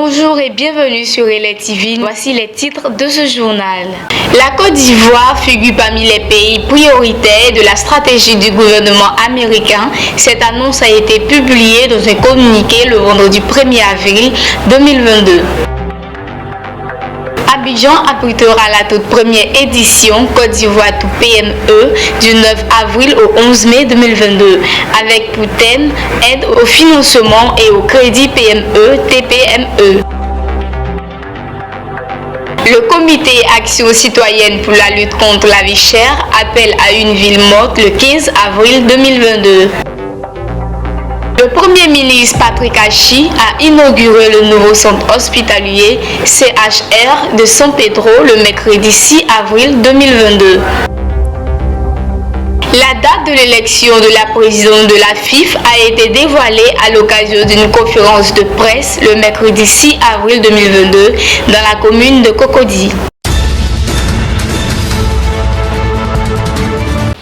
Bonjour et bienvenue sur Relais TV. Voici les titres de ce journal. La Côte d'Ivoire figure parmi les pays prioritaires de la stratégie du gouvernement américain. Cette annonce a été publiée dans un communiqué le vendredi 1er avril 2022. Abidjan abritera la toute première édition Côte d'Ivoire tout PME du 9 avril au 11 mai 2022 avec pour thème aide au financement et au crédit PME TPME. Le comité Action citoyenne pour la lutte contre la vie chère appelle à une ville morte le 15 avril 2022. Le Premier ministre Patrick Achi a inauguré le nouveau centre hospitalier CHR de San Pedro le mercredi 6 avril 2022. La date de l'élection de la présidente de la FIF a été dévoilée à l'occasion d'une conférence de presse le mercredi 6 avril 2022 dans la commune de Cocody.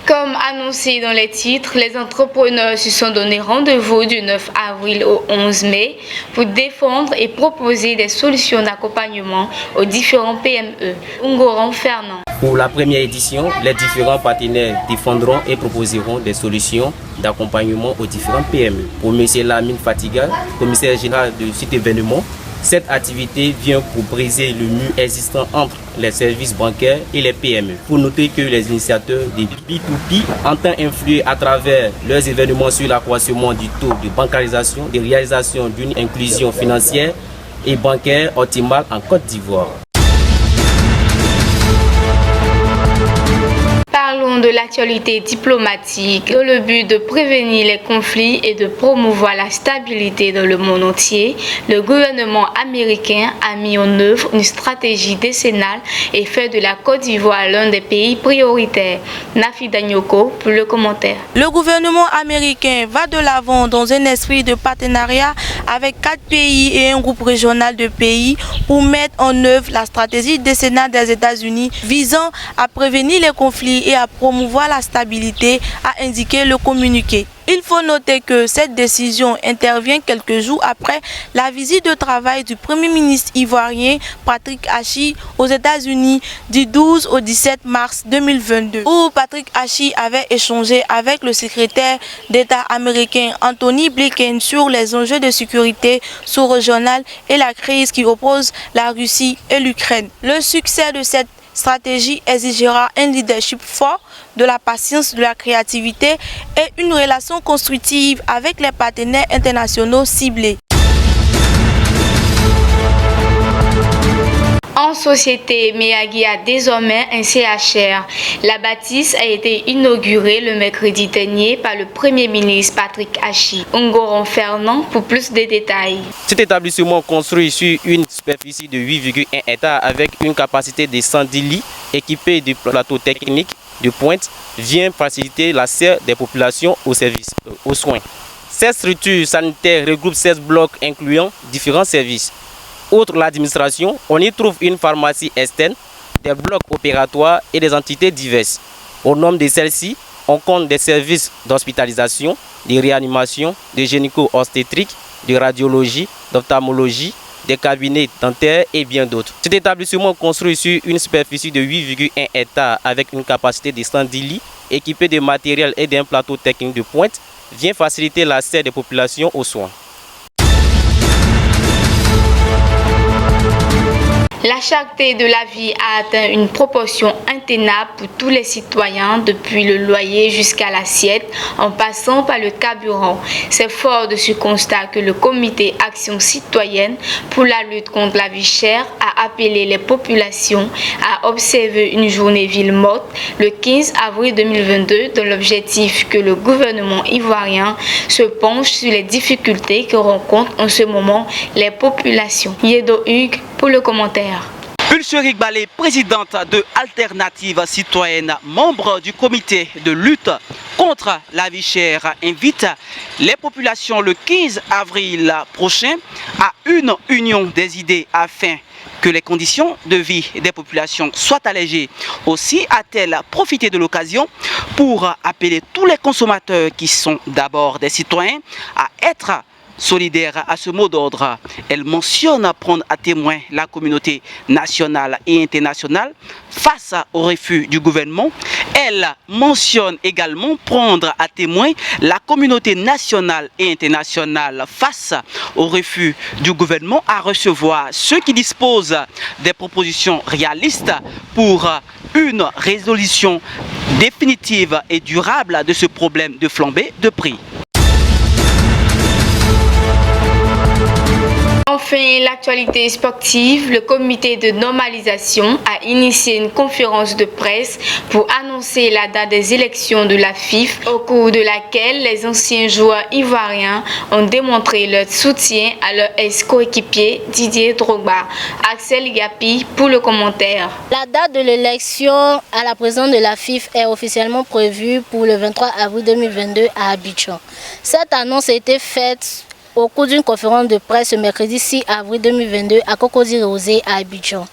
Comme annoncé dans les titres, les entrepreneurs se sont donné rendez-vous du 9 avril au 11 mai pour défendre et proposer des solutions d'accompagnement aux différents PME. Ungoran Fernand. Pour la première édition, les différents partenaires défendront et proposeront des solutions d'accompagnement aux différents PME. Pour M. Lamine Fatiga, commissaire général de cet événement, cette activité vient pour briser le mur existant entre les services bancaires et les PME. Pour noter que les initiateurs des P2P entendent influer à travers leurs événements sur l'accroissement du taux de bancarisation, de réalisation d'une inclusion financière et bancaire optimale en Côte d'Ivoire. Parlons de l'actualité diplomatique dans le but de prévenir les conflits et de promouvoir la stabilité dans le monde entier. Le gouvernement américain a mis en œuvre une stratégie décennale et fait de la Côte d'Ivoire l'un des pays prioritaires. Nafi Danyoko pour le commentaire. Le gouvernement américain va de l'avant dans un esprit de partenariat avec 4 pays et un groupe régional de pays pour mettre en œuvre la stratégie décennale des États-Unis visant à prévenir les conflits et à promouvoir la stabilité, a indiqué le communiqué. Il faut noter que cette décision intervient quelques jours après la visite de travail du Premier ministre ivoirien Patrick Achi aux États-Unis du 12 au 17 mars 2022, où Patrick Achi avait échangé avec le secrétaire d'État américain Anthony Blinken sur les enjeux de sécurité sous-régionale et la crise qui oppose la Russie et l'Ukraine. Le succès de cette stratégie exigera un leadership fort, de la patience, de la créativité et une relation constructive avec les partenaires internationaux ciblés. En société, Miyagi a désormais un CHR. La bâtisse a été inaugurée le mercredi dernier par le Premier ministre Patrick Achi. Ungoran Fernand pour plus de détails. Cet établissement construit sur une superficie de 8,1 hectares avec une capacité de 110 lits équipé de plateaux techniques de pointe vient faciliter l'accès des populations aux soins. Cette structure sanitaire regroupe 16 blocs incluant différents services. Outre l'administration, on y trouve une pharmacie externe, des blocs opératoires et des entités diverses. Au nombre de celles-ci, on compte des services d'hospitalisation, de réanimation, de gynéco-obstétrique, de radiologie, d'ophtalmologie, des cabinets dentaires et bien d'autres. Cet établissement construit sur une superficie de 8,1 hectares avec une capacité de 110 lits, équipé de matériel et d'un plateau technique de pointe, vient faciliter l'accès des populations aux soins. La cherté de la vie a atteint une proportion intenable pour tous les citoyens, depuis le loyer jusqu'à l'assiette, en passant par le carburant. C'est fort de ce constat que le comité Action citoyenne pour la lutte contre la vie chère a appelé les populations à observer une journée ville morte le 15 avril 2022 dans l'objectif que le gouvernement ivoirien se penche sur les difficultés que rencontrent en ce moment les populations. Yedo Hugues pour le commentaire. Pulcherie Balé, présidente de Alternative Citoyenne, membre du comité de lutte contre la vie chère, invite les populations le 15 avril prochain à une union des idées afin que les conditions de vie des populations soient allégées. Aussi a-t-elle profité de l'occasion pour appeler tous les consommateurs qui sont d'abord des citoyens à être Solidaire à ce mot d'ordre, elle mentionne prendre à témoin la communauté nationale et internationale face au refus du gouvernement. Elle mentionne également prendre à témoin la communauté nationale et internationale face au refus du gouvernement à recevoir ceux qui disposent des propositions réalistes pour une résolution définitive et durable de ce problème de flambée de prix. Enfin, l'actualité sportive, le comité de normalisation a initié une conférence de presse pour annoncer la date des élections de la FIFA, au cours de laquelle les anciens joueurs ivoiriens ont démontré leur soutien à leur ex-coéquipier Didier Drogba. Axel Yapi pour le commentaire. La date de l'élection à la présidence de la FIFA est officiellement prévue pour le 23 avril 2022 à Abidjan. Cette annonce a été faite au cours d'une conférence de presse ce mercredi 6 avril 2022 à Cocody Rosé à Abidjan.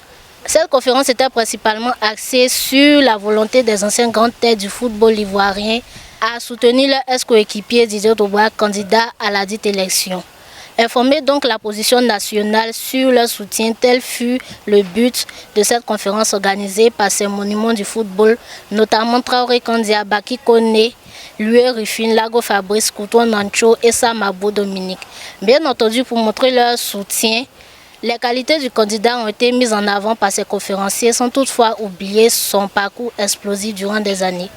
Cette conférence était principalement axée sur la volonté des anciens grandes têtes du football ivoirien à soutenir leur ex-coéquipier Didier Drogba, candidat à la dite élection. Informer donc la position nationale sur leur soutien, tel fut le but de cette conférence organisée par ces monuments du football, notamment Traoré Kandia, Baki Kone, Louis Ruffin, Lago Fabrice, Couton Nancho et Samabo Dominique. Bien entendu, pour montrer leur soutien, les qualités du candidat ont été mises en avant par ces conférenciers sans toutefois oublier son parcours explosif durant des années.